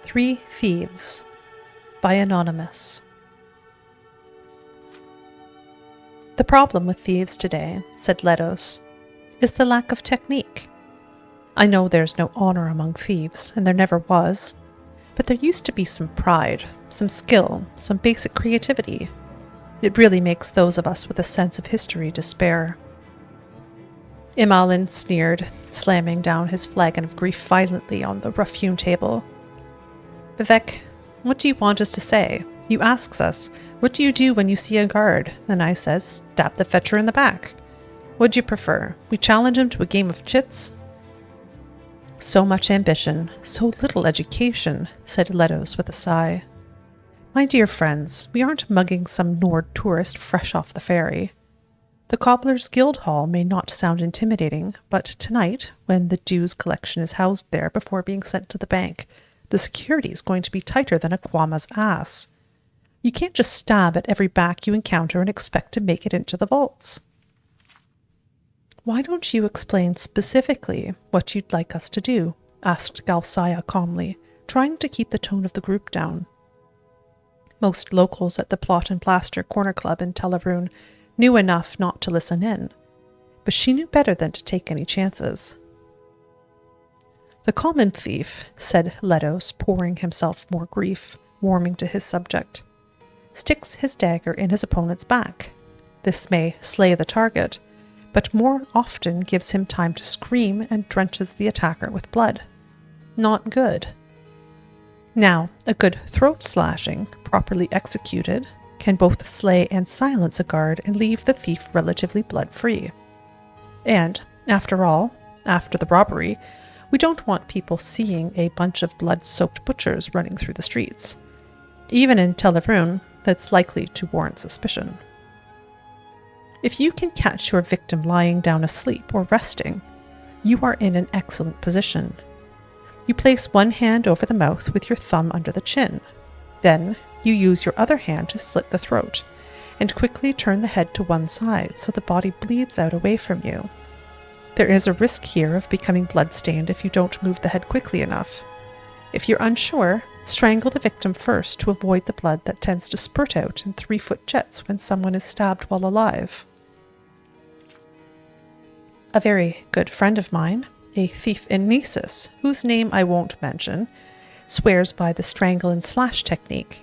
3 Thieves by Anonymous. The problem with thieves today, said Letos, is the lack of technique. I know there's no honor among thieves, and there never was, but there used to be some pride, some skill, some basic creativity. It really makes those of us with a sense of history despair. Imalin sneered, slamming down his flagon of grief violently on the rough-hewn table. Vivek, what do you want us to say? You asks us, what do you do when you see a guard? And I says, stab the fetcher in the back. What'd you prefer? We challenge him to a game of chits? So much ambition, so little education, said Letos with a sigh. My dear friends, we aren't mugging some Nord tourist fresh off the ferry. The Cobbler's Guild Hall may not sound intimidating, but tonight, when the dues collection is housed there before being sent to the bank, the security is going to be tighter than a Kwama's ass. You can't just stab at every back you encounter and expect to make it into the vaults. Why don't you explain specifically what you'd like us to do? Asked Galsaya calmly, trying to keep the tone of the group down. Most locals at the Plot and Plaster Corner Club in Teleroon knew enough not to listen in, but she knew better than to take any chances. The common thief, said Letos, pouring himself more grief, warming to his subject, sticks his dagger in his opponent's back. This may slay the target, but more often gives him time to scream and drenches the attacker with blood. Not good. Now, a good throat slashing, properly executed, can both slay and silence a guard and leave the thief relatively blood-free. And, after all, after the robbery, we don't want people seeing a bunch of blood-soaked butchers running through the streets. Even in Teleroon, that's likely to warrant suspicion. If you can catch your victim lying down asleep or resting, you are in an excellent position. You place one hand over the mouth with your thumb under the chin. Then, you use your other hand to slit the throat, and quickly turn the head to one side so the body bleeds out away from you. There is a risk here of becoming bloodstained if you don't move the head quickly enough. If you're unsure, strangle the victim first to avoid the blood that tends to spurt out in 3-foot jets when someone is stabbed while alive. A very good friend of mine, a thief in Nisus, whose name I won't mention, swears by the strangle and slash technique.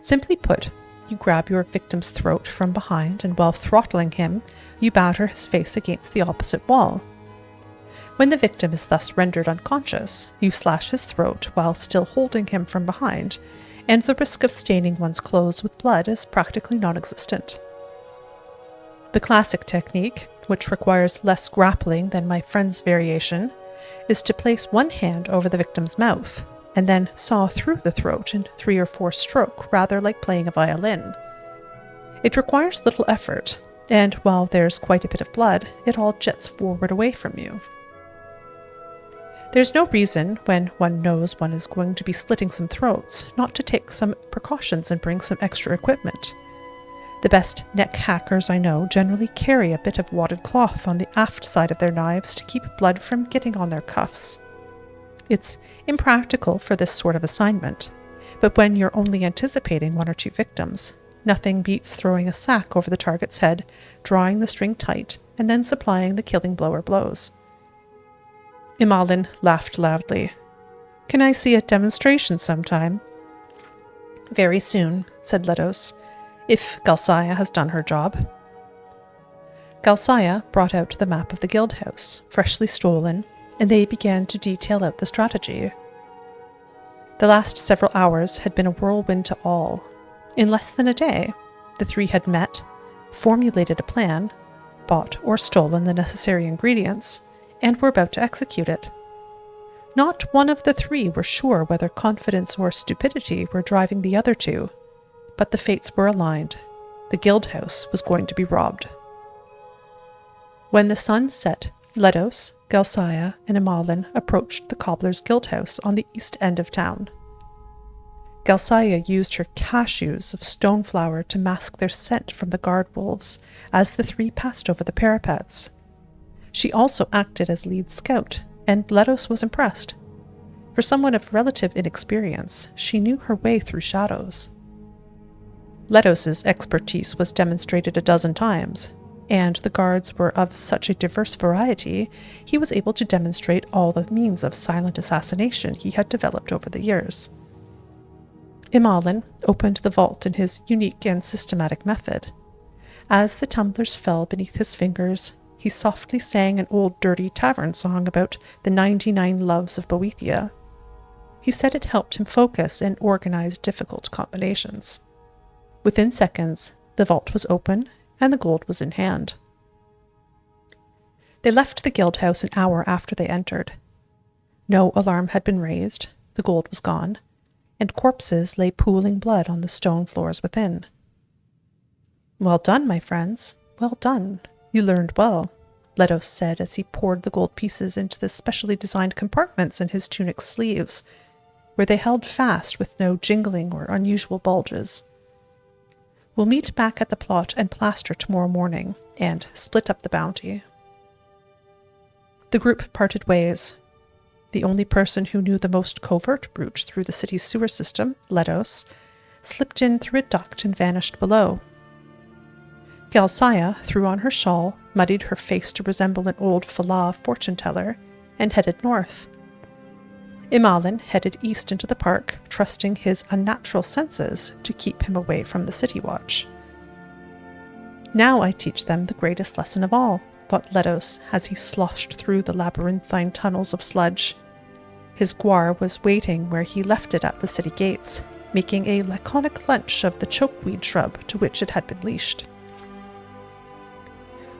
Simply put, you grab your victim's throat from behind, and while throttling him, you batter his face against the opposite wall. When the victim is thus rendered unconscious, you slash his throat while still holding him from behind, and the risk of staining one's clothes with blood is practically non-existent. The classic technique, which requires less grappling than my friend's variation, is to place one hand over the victim's mouth, and then saw through the throat in 3 or 4 strokes, rather like playing a violin. It requires little effort, and while there's quite a bit of blood, it all jets forward away from you. There's no reason, when one knows one is going to be slitting some throats, not to take some precautions and bring some extra equipment. The best neck hackers I know generally carry a bit of wadded cloth on the aft side of their knives to keep blood from getting on their cuffs. It's impractical for this sort of assignment, but when you're only anticipating 1 or 2 victims, nothing beats throwing a sack over the target's head, drawing the string tight, and then supplying the killing blow or blows. Imalin laughed loudly. Can I see a demonstration sometime? Very soon, said Letos, if Galsaya has done her job. Galsaya brought out the map of the guild house, freshly stolen, and they began to detail out the strategy. The last several hours had been a whirlwind to all. In less than a day, the 3 had met, formulated a plan, bought or stolen the necessary ingredients, and were about to execute it. Not one of the 3 were sure whether confidence or stupidity were driving the other 2, but the fates were aligned. The guild house was going to be robbed. When the sun set, Letos, Galsaya, and Imalin approached the Cobbler's Guild House on the east end of town. Galsaya used her cashews of stoneflower to mask their scent from the guard wolves as the 3 passed over the parapets. She also acted as lead scout, and Letos was impressed. For someone of relative inexperience, she knew her way through shadows. Ledos's expertise was demonstrated a dozen times, and the guards were of such a diverse variety, he was able to demonstrate all the means of silent assassination he had developed over the years. Imalin opened the vault in his unique and systematic method. As the tumblers fell beneath his fingers, he softly sang an old dirty tavern song about the 99 loves of Boethia. He said it helped him focus and organize difficult combinations. Within seconds, the vault was open and the gold was in hand. They left the guild house an hour after they entered. No alarm had been raised, the gold was gone, and corpses lay pooling blood on the stone floors within. "Well done, my friends, well done. You learned well," Ledos said as he poured the gold pieces into the specially designed compartments in his tunic's sleeves, where they held fast with no jingling or unusual bulges. "We'll meet back at the plot and plaster tomorrow morning, and split up the bounty." The group parted ways. The only person who knew the most covert route through the city's sewer system, Ledos, slipped in through a duct and vanished below. Galsaya threw on her shawl, muddied her face to resemble an old Falah fortune-teller, and headed north. Imalin headed east into the park, trusting his unnatural senses to keep him away from the city watch. "Now I teach them the greatest lesson of all," thought Ledos as he sloshed through the labyrinthine tunnels of sludge. His guar was waiting where he left it at the city gates, making a laconic lunch of the chokeweed shrub to which it had been leashed.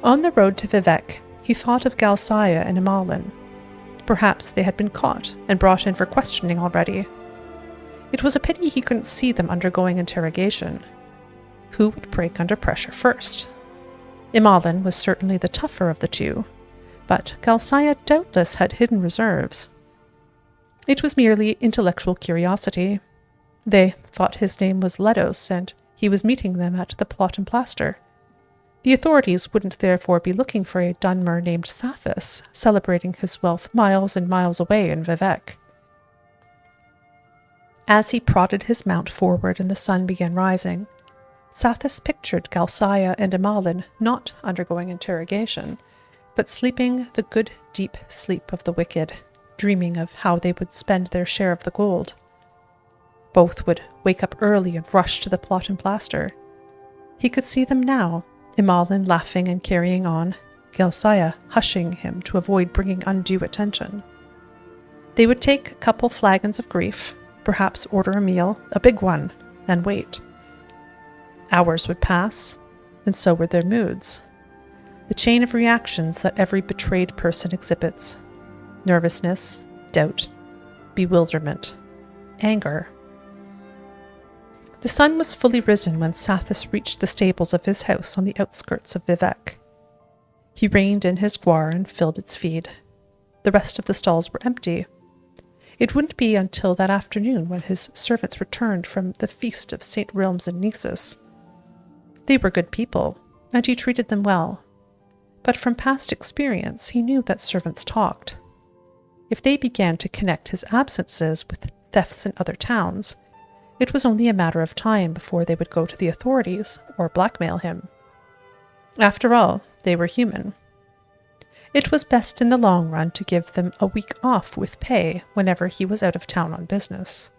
On the road to Vivek, he thought of Galsaya and Imalin. Perhaps they had been caught and brought in for questioning already. It was a pity he couldn't see them undergoing interrogation. Who would break under pressure first? Imalin was certainly the tougher of the two, but Galsaya doubtless had hidden reserves. It was merely intellectual curiosity. They thought his name was Ledos, and he was meeting them at the plot and plaster. The authorities wouldn't therefore be looking for a Dunmer named Sathis, celebrating his wealth miles and miles away in Vivek. As he prodded his mount forward and the sun began rising, Sathis pictured Galsaya and Imalin not undergoing interrogation, but sleeping the good deep sleep of the wicked, dreaming of how they would spend their share of the gold. Both would wake up early and rush to the plot and plaster. He could see them now, Imalin laughing and carrying on, Galsaya hushing him to avoid bringing undue attention. They would take a couple flagons of grief, perhaps order a meal, a big one, and wait. Hours would pass, and so were their moods. The chain of reactions that every betrayed person exhibits. Nervousness, doubt, bewilderment, anger. The sun was fully risen when Sathis reached the stables of his house on the outskirts of Vivek. He reined in his guar and filled its feed. The rest of the stalls were empty. It wouldn't be until that afternoon when his servants returned from the feast of St. Rilms and Nisus. They were good people, and he treated them well. But from past experience, he knew that servants talked. If they began to connect his absences with thefts in other towns, it was only a matter of time before they would go to the authorities or blackmail him. After all, they were human. It was best in the long run to give them a week off with pay whenever he was out of town on business.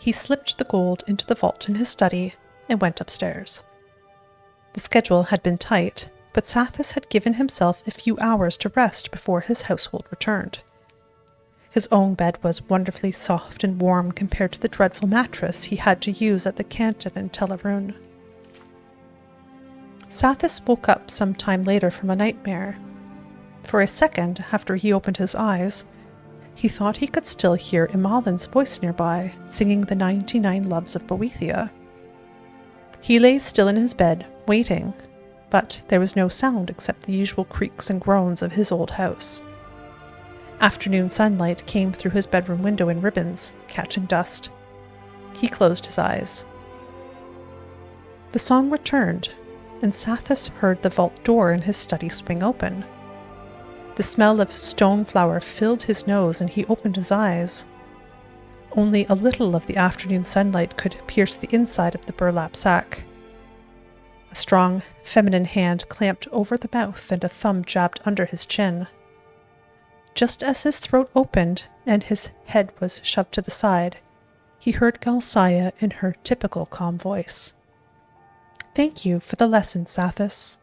He slipped the gold into the vault in his study and went upstairs. The schedule had been tight, but Sathis had given himself a few hours to rest before his household returned. His own bed was wonderfully soft and warm compared to the dreadful mattress he had to use at the canton in Telarun. Sathis woke up some time later from a nightmare. For a second, after he opened his eyes, he thought he could still hear Imalin's voice nearby, singing the 99 loves of Boethia. He lay still in his bed, waiting, but there was no sound except the usual creaks and groans of his old house. Afternoon sunlight came through his bedroom window in ribbons, catching dust. He closed his eyes. The song returned, and Sathis heard the vault door in his study swing open. The smell of stone flour filled his nose and he opened his eyes. Only a little of the afternoon sunlight could pierce the inside of the burlap sack. A strong, feminine hand clamped over the mouth and a thumb jabbed under his chin. Just as his throat opened and his head was shoved to the side, he heard Galsaya in her typical calm voice. "Thank you for the lesson, Sathis."